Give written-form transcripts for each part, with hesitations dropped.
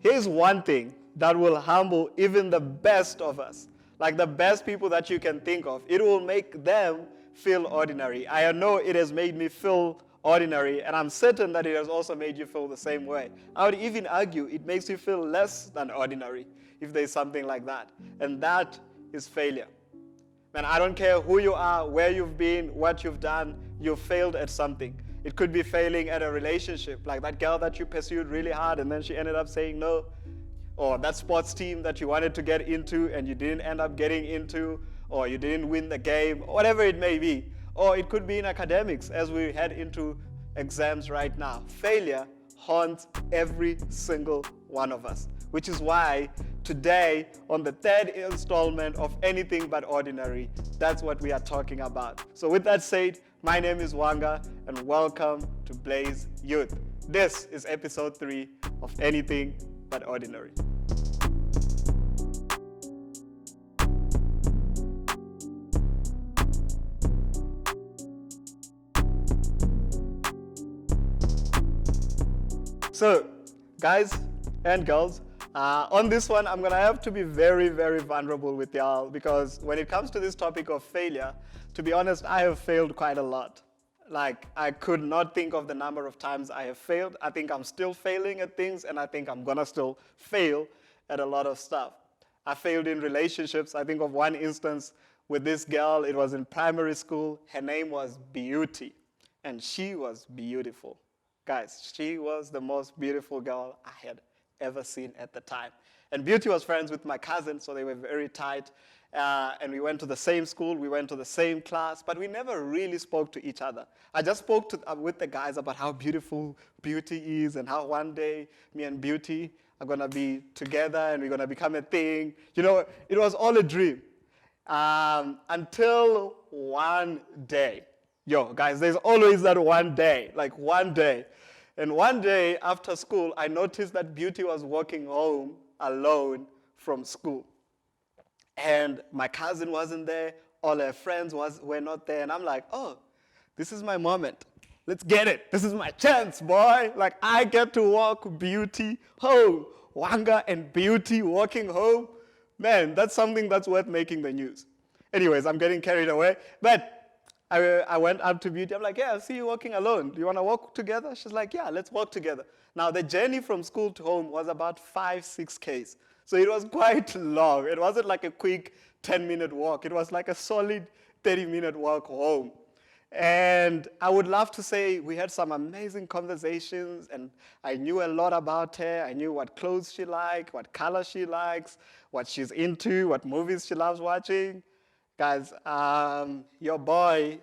Here's one thing that will humble even the best of us, like the best people that you can think of. It will make them feel ordinary. I know it has made me feel ordinary, and I'm certain that it has also made you feel the same way. I would even argue it makes you feel less than ordinary, if there's something like that. And that is failure. Man, I don't care who you are, where you've been, what you've done, you've failed at something. It could be failing at a relationship, like that girl that you pursued really hard and then she ended up saying no. Or that sports team that you wanted to get into and you didn't end up getting into, or you didn't win the game, or whatever it may be. Or it could be in academics as we head into exams right now. Failure haunts every single one of us, which is why today, on the third installment of Anything But Ordinary, that's what we are talking about. So with that said, my name is Wanga, and welcome to Blazeyouth. This is episode 3 of Anything But Ordinary. So, guys and girls, on this one, I'm going to have to be very, very vulnerable with y'all, because when it comes to this topic of failure, to be honest, I have failed quite a lot. Like, I could not think of the number of times I have failed. I think I'm still failing at things, and I think I'm going to still fail at a lot of stuff. I failed in relationships. I think of one instance with this girl. It was in primary school. Her name was Beauty, and she was beautiful. Guys, she was the most beautiful girl I had ever seen at the time. And Beauty was friends with my cousin, so they were very tight. And we went to the same school, we went to the same class, but we never really spoke to each other. I just spoke with the guys about how beautiful Beauty is and how one day me and Beauty are going to be together and we're going to become a thing. You know, it was all a dream. Until one day. Yo, guys, there's always that one day, like one day. And one day after school, I noticed that Beauty was walking home alone from school. And my cousin wasn't there, all her friends were not there, and I'm like, oh, this is my moment. Let's get it. This is my chance, boy. Like, I get to walk Beauty home. Wanga and Beauty walking home. Man, that's something that's worth making the news. Anyways, I'm getting carried away. But I went up to Beauty. I'm like, yeah, I see you walking alone. Do you want to walk together? She's like, yeah, let's walk together. Now, the journey from school to home was about 5-6 Ks. So it was quite long. It wasn't like a quick 10-minute walk. It was like a solid 30-minute walk home. And I would love to say we had some amazing conversations, and I knew a lot about her. I knew what clothes she likes, what color she likes, what she's into, what movies she loves watching. Guys, your boy,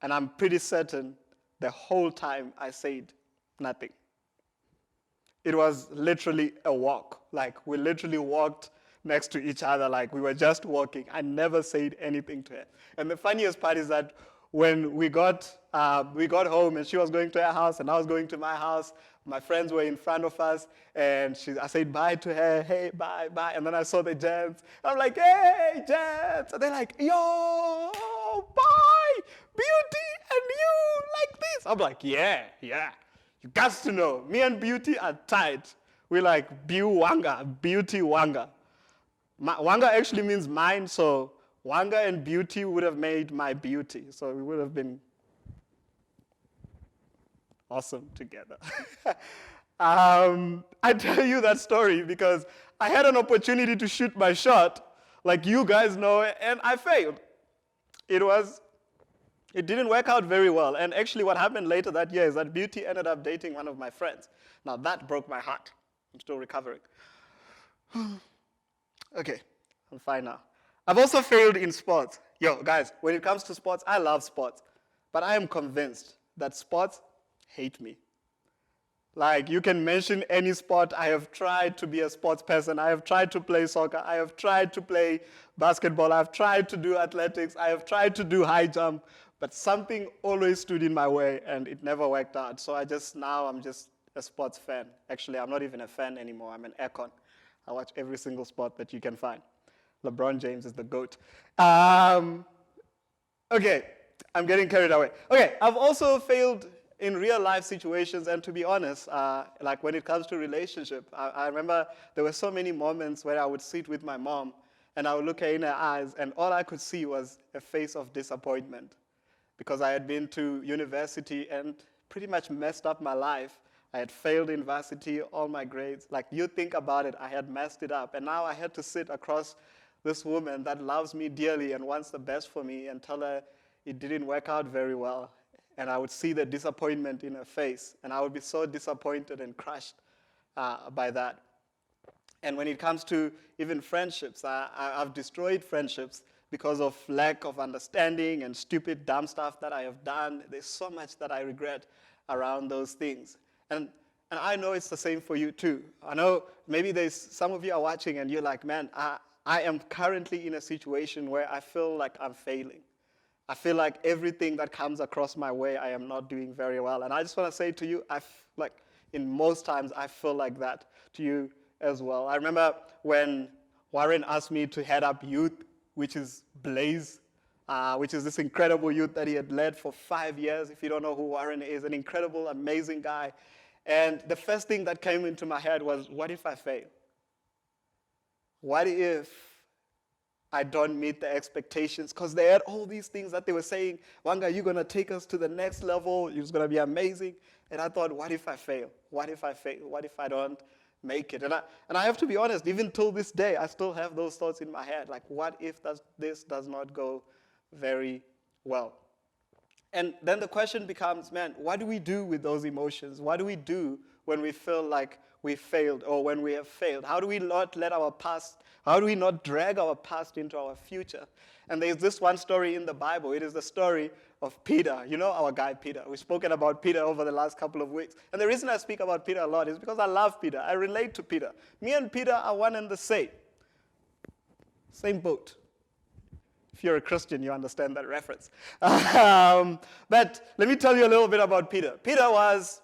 and I'm pretty certain the whole time I said nothing. It was literally a walk. Like, we literally walked next to each other like we were just walking. I never said anything to her. And the funniest part is that when we got home and she was going to her house and I was going to my house, my friends were in front of us, and I said bye to her, hey, bye, bye. And then I saw the gents. I'm like, hey, gents. And they're like, yo, bye, Beauty, and you like this. I'm like, yeah. You got to know, me and Beauty are tight. We're like Wanga, Beauty Wanga. Wanga actually means mine, so Wanga and Beauty would have made my beauty. So we would have been awesome together. I tell you that story because I had an opportunity to shoot my shot, like you guys know, and I failed. It didn't work out very well. And actually what happened later that year is that Beauty ended up dating one of my friends. Now that broke my heart. I'm still recovering. Okay, I'm fine now. I've also failed in sports. Yo, guys, when it comes to sports, I love sports. But I am convinced that sports hate me. Like, you can mention any sport. I have tried to be a sports person. I have tried to play soccer. I have tried to play basketball. I have tried to do athletics. I have tried to do high jump. But something always stood in my way, and it never worked out. So now I'm just a sports fan. Actually, I'm not even a fan anymore. I'm an icon. I watch every single sport that you can find. LeBron James is the GOAT. Okay, I'm getting carried away. Okay, I've also failed in real life situations, and to be honest, like when it comes to relationship, I remember there were so many moments where I would sit with my mom and I would look her in her eyes and all I could see was a face of disappointment because I had been to university and pretty much messed up my life. I had failed in varsity, all my grades. Like, you think about it, I had messed it up. And now I had to sit across this woman that loves me dearly and wants the best for me and tell her it didn't work out very well. And I would see the disappointment in her face. And I would be so disappointed and crushed by that. And when it comes to even friendships, I've destroyed friendships because of lack of understanding and stupid, dumb stuff that I have done. There's so much that I regret around those things. And I know it's the same for you too. I know maybe there's some of you are watching and you're like, man, I am currently in a situation where I feel like I'm failing. I feel like everything that comes across my way, I am not doing very well. And I just want to say to you, like in most times, I feel like that to you as well. I remember when Warren asked me to head up youth, which is Blaze, which is this incredible youth that he had led for 5 years. If you don't know who Warren is, an incredible, amazing guy. And the first thing that came into my head was, what if I fail? What if I don't meet the expectations? Because they had all these things that they were saying, Wanga, you're going to take us to the next level. It's going to be amazing. And I thought, what if I fail? What if I fail? What if I don't make it? And I have to be honest, even till this day, I still have those thoughts in my head. Like, what if this does not go very well? And then the question becomes, man, what do we do with those emotions? What do we do when we feel like we failed or when we have failed? How do we not let our past, how do we not drag our past into our future? And there's this one story in the Bible. It is the story of Peter. You know our guy Peter. We've spoken about Peter over the last couple of weeks. And the reason I speak about Peter a lot is because I love Peter. I relate to Peter. Me and Peter are one and the same. Same boat. If you're a Christian, you understand that reference. But let me tell you a little bit about Peter. Peter was,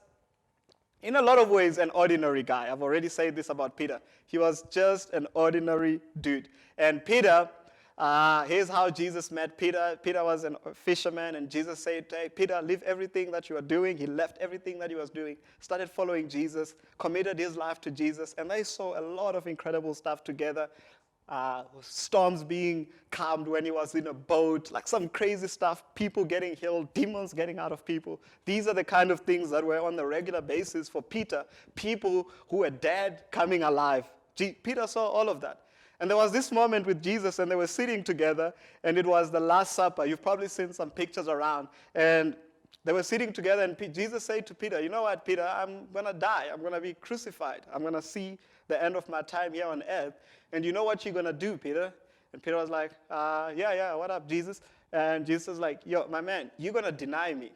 in a lot of ways, an ordinary guy. I've already said this about Peter. He was just an ordinary dude. And Peter, here's how Jesus met Peter. Peter was a fisherman, and Jesus said, hey, Peter, leave everything that you are doing. He left everything that he was doing, started following Jesus, committed his life to Jesus, and they saw a lot of incredible stuff together. Storms being calmed when he was in a boat, like some crazy stuff, people getting healed, demons getting out of people. These are the kind of things that were on a regular basis for Peter, people who were dead coming alive. Peter saw all of that. And there was this moment with Jesus, and they were sitting together, and it was the Last Supper. You've probably seen some pictures around. And they were sitting together, and Jesus said to Peter, you know what, Peter, I'm going to die. I'm going to be crucified. I'm going to see the end of my time here on earth. And you know what you're going to do, Peter? And Peter was like, yeah, what up, Jesus? And Jesus was like, yo, my man, you're going to deny me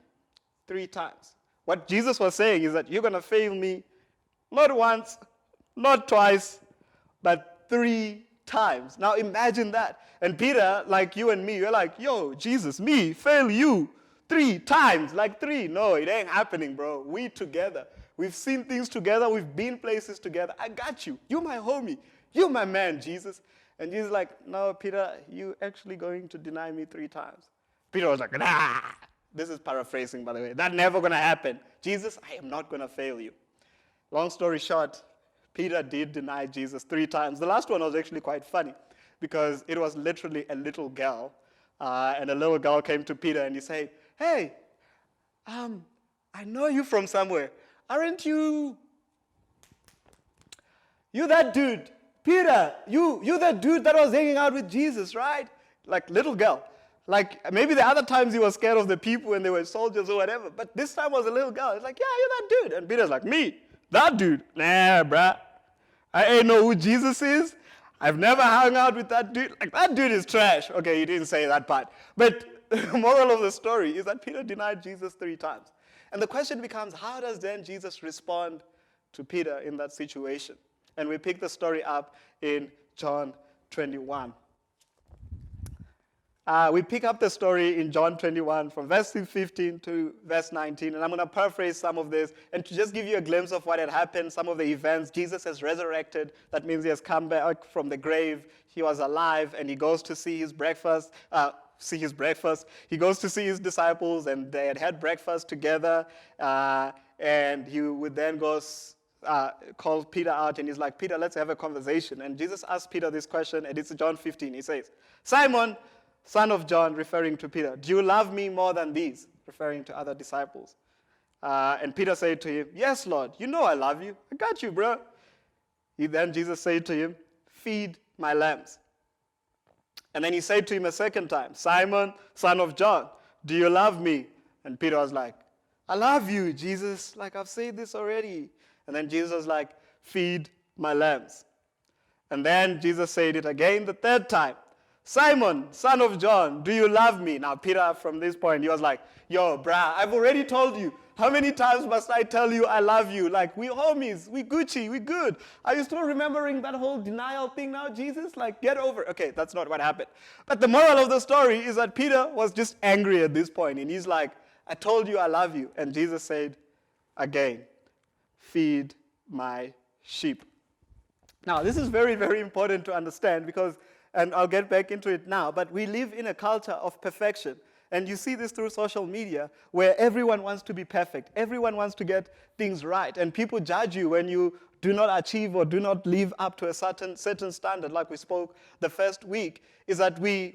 3 times. What Jesus was saying is that you're going to fail me not once, not twice, but 3 times. Now imagine that. And Peter, like you and me, you're like, yo, Jesus, me, fail you 3 times. Like 3. No, it ain't happening, bro. We together. We've seen things together. We've been places together. I got you. You're my homie. You're my man, Jesus. And Jesus is like, no, Peter, you actually going to deny me 3 times. Peter was like, nah. This is paraphrasing, by the way. That's never going to happen. Jesus, I am not going to fail you. Long story short, Peter did deny Jesus 3 times. The last one was actually quite funny because it was literally a little girl. And a little girl came to Peter and he said, hey, I know you from somewhere. Aren't you that dude? Peter, you that dude that was hanging out with Jesus, right? Like little girl. Like maybe the other times he was scared of the people and they were soldiers or whatever. But this time was a little girl. It's like, yeah, you're that dude. And Peter's like, me? That dude? Nah, bruh. I ain't know who Jesus is. I've never hung out with that dude. Like, that dude is trash. Okay, he didn't say that part. But the moral of the story is that Peter denied Jesus 3 times. And the question becomes, how does then Jesus respond to Peter in that situation? And we pick the story up in John 21. We pick up the story in John 21 from verse 15 to verse 19. And I'm going to paraphrase some of this and to just give you a glimpse of what had happened, some of the events. Jesus has resurrected. That means he has come back from the grave. He was alive and he goes to see his breakfast, see his breakfast. He goes to see his disciples, and they had breakfast together. And he would then go call Peter out, and he's like, Peter, let's have a conversation. And Jesus asked Peter this question, and it's John 15. He says, Simon, son of John, referring to Peter, do you love me more than these? Referring to other disciples. And Peter said to him, yes, Lord, you know I love you. I got you, bro. Then Jesus said to him, feed my lambs. And then he said to him a second time, Simon, son of John, do you love me? And Peter was like, I love you, Jesus. Like, I've said this already. And then Jesus was like, feed my lambs. And then Jesus said it again the third time. Simon, son of John, do you love me? Now, Peter, from this point, he was like, yo, brah, I've already told you. How many times must I tell you I love you? Like, we homies, we Gucci, we good. Are you still remembering that whole denial thing now, Jesus? Like, get over it. Okay, that's not what happened. But the moral of the story is that Peter was just angry at this point, and he's like, I told you I love you. And Jesus said, again, feed my sheep. Now, this is very, very important to understand because, and I'll get back into it now, but we live in a culture of perfection. And you see this through social media where everyone wants to be perfect. Everyone wants to get things right. And people judge you when you do not achieve or do not live up to a certain standard, like we spoke the first week, is that we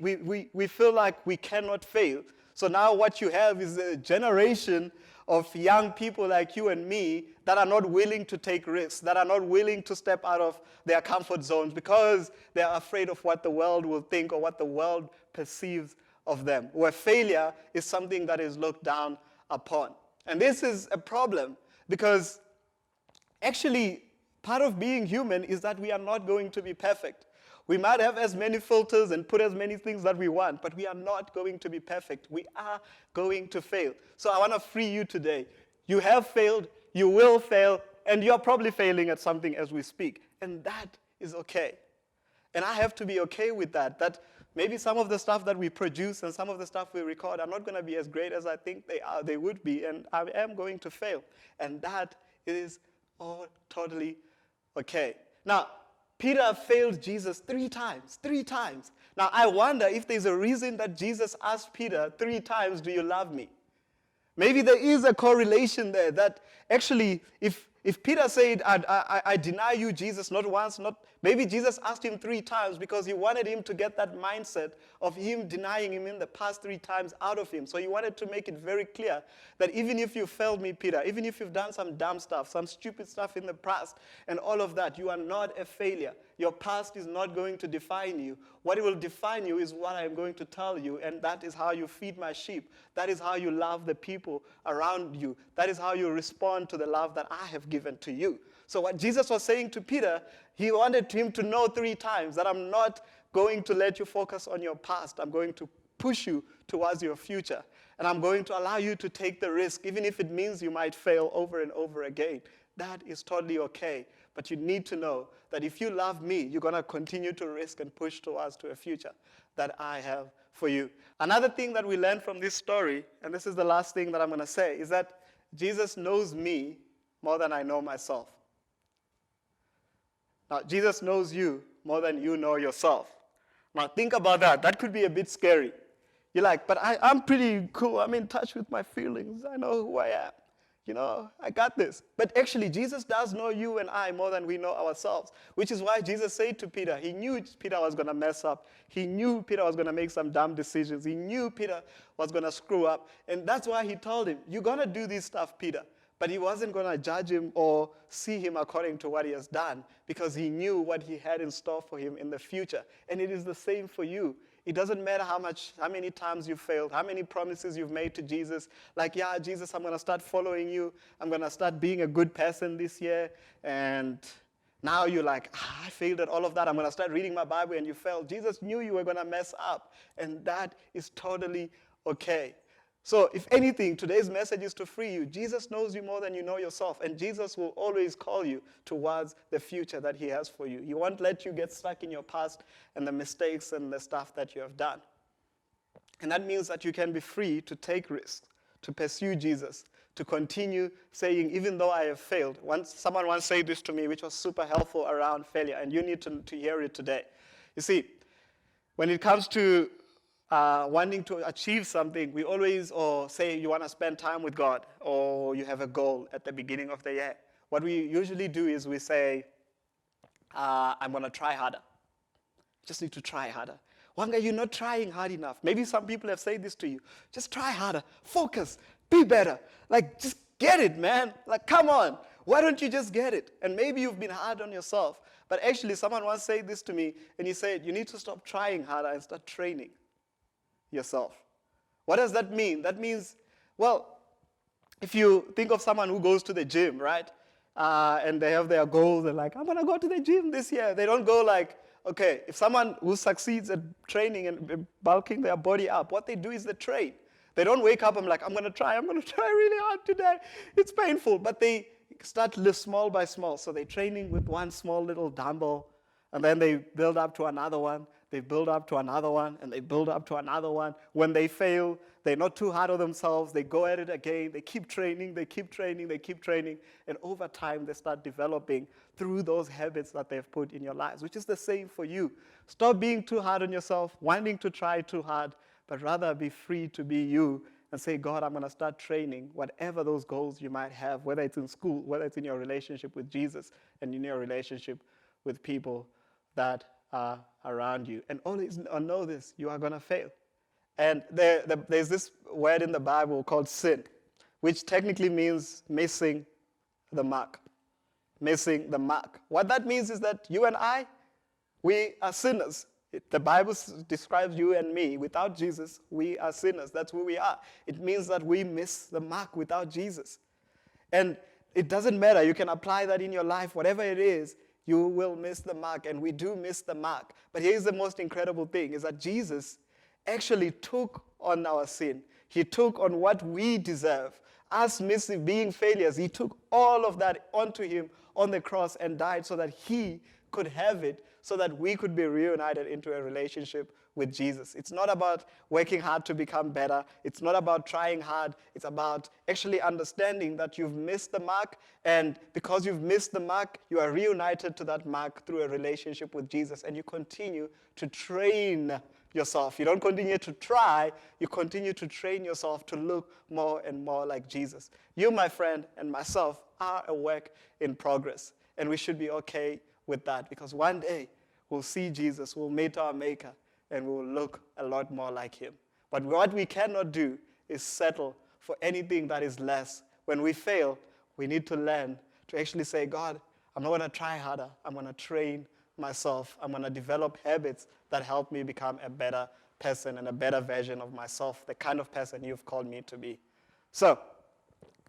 feel like we cannot fail. So now what you have is a generation of young people like you and me that are not willing to take risks, that are not willing to step out of their comfort zones because they are afraid of what the world will think or what the world perceives of them, where failure is something that is looked down upon. And this is a problem because actually part of being human is that we are not going to be perfect. We might have as many filters and put as many things that we want, but we are not going to be perfect. We are going to fail. So I want to free you today. You have failed, you will fail, and you're probably failing at something as we speak. And that is okay. And I have to be okay with that, that maybe some of the stuff that we produce and some of the stuff we record are not going to be as great as I think they would be, and I am going to fail. And that is all totally okay. Now, Peter failed Jesus 3 times. Now, I wonder if there's a reason that Jesus asked Peter 3 times, do you love me? Maybe there is a correlation there that actually if Peter said, I deny you, Jesus, not once, maybe Jesus asked him 3 times because he wanted him to get that mindset of him denying him in the past 3 times out of him. So he wanted to make it very clear that even if you failed me, Peter, even if you've done some dumb stuff, some stupid stuff in the past, and all of that, you are not a failure. Your past is not going to define you. What will define you is what I'm going to tell you, and that is how you feed my sheep. That is how you love the people around you. That is how you respond to the love that I have given to you. So what Jesus was saying to Peter, he wanted him to know 3 times that I'm not going to let you focus on your past. I'm going to push you towards your future. And I'm going to allow you to take the risk, even if it means you might fail over and over again. That is totally okay. But you need to know that if you love me, you're going to continue to risk and push towards to a future that I have for you. Another thing that we learn from this story, and this is the last thing that I'm going to say, is that Jesus knows me more than I know myself. Now, Jesus knows you more than you know yourself. Now, think about that. That could be a bit scary. You're like, but I'm pretty cool. I'm in touch with my feelings. I know who I am. You know, I got this. But actually, Jesus does know you and I more than we know ourselves, which is why Jesus said to Peter, he knew Peter was going to mess up. He knew Peter was going to make some dumb decisions. He knew Peter was going to screw up. And that's why he told him, you're going to do this stuff, Peter. But he wasn't going to judge him or see him according to what he has done because he knew what he had in store for him in the future. And it is the same for you. It doesn't matter how many times you failed, how many promises you've made to Jesus. Like, yeah, Jesus, I'm going to start following you. I'm going to start being a good person this year. And now you're like, I failed at all of that. I'm going to start reading my Bible, and you failed. Jesus knew you were going to mess up. And that is totally okay. So if anything, today's message is to free you. Jesus knows you more than you know yourself, and Jesus will always call you towards the future that he has for you. He won't let you get stuck in your past and the mistakes and the stuff that you have done. And that means that you can be free to take risks, to pursue Jesus, to continue saying, even though I have failed. Someone once said this to me, which was super helpful around failure, and you need to hear it today. You see, when it comes to wanting to achieve something, we always or say you want to spend time with God or you have a goal at the beginning of the year. What we usually do is we say, I'm going to try harder. Just need to try harder. Wanga, you're not trying hard enough. Maybe some people have said this to you. Just try harder. Focus. Be better. Like, just get it, man. Like, come on. Why don't you just get it? And maybe you've been hard on yourself. But actually, someone once said this to me, and he said, you need to stop trying harder and start training yourself. What does that mean? That means, well, if you think of someone who goes to the gym, right? And they have their goals, they're like, I'm going to go to the gym this year. They don't go like, okay, if someone who succeeds at training and bulking their body up, what they do is they train. They don't wake up and like, I'm going to try really hard today. It's painful. But they start small by small. So they're training with one small little dumbbell, and then they build up to another one. They build up to another one, and they build up to another one. When they fail, they're not too hard on themselves. They go at it again. They keep training, they keep training, they keep training. And over time, they start developing through those habits that they've put in your lives, which is the same for you. Stop being too hard on yourself, wanting to try too hard, but rather be free to be you and say, God, I'm going to start training whatever those goals you might have, whether it's in school, whether it's in your relationship with Jesus and in your relationship with people that are around you. And always know this, you are going to fail. And there's this word in the Bible called sin, which technically means missing the mark. Missing the mark. What that means is that you and I, we are sinners. The Bible describes you and me. Without Jesus, we are sinners. That's who we are. It means that we miss the mark without Jesus. And it doesn't matter. You can apply that in your life. Whatever it is, you will miss the mark. And we do miss the mark. But here's the most incredible thing, is that Jesus actually took on our sin. He took on what we deserve. Us being failures, he took all of that onto him on the cross and died so that he could have it, so that we could be reunited into a relationship with Jesus. It's not about working hard to become better. It's not about trying hard. It's about actually understanding that you've missed the mark, and because you've missed the mark, you are reunited to that mark through a relationship with Jesus, and you continue to train yourself. You don't continue to try, you continue to train yourself to look more and more like Jesus. You, my friend, and myself are a work in progress, and we should be okay with that, because one day we'll see Jesus, we'll meet our Maker, and we will look a lot more like him. But what we cannot do is settle for anything that is less. When we fail, we need to learn to actually say, God, I'm not going to try harder. I'm going to train myself. I'm going to develop habits that help me become a better person and a better version of myself, the kind of person you've called me to be. So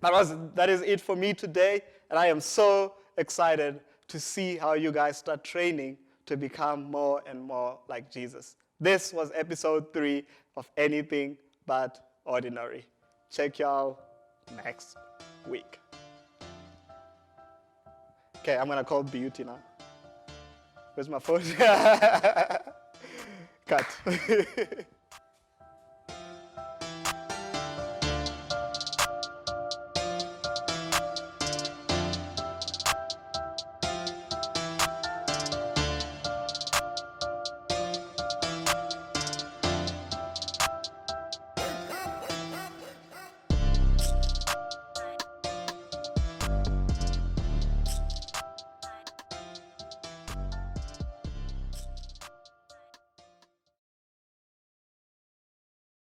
that is it for me today, and I am so excited to see how you guys start training to become more and more like Jesus. This was episode 3 of Anything But Ordinary. Check y'all next week. Okay, I'm going to call Beauty now. Where's my phone? Cut.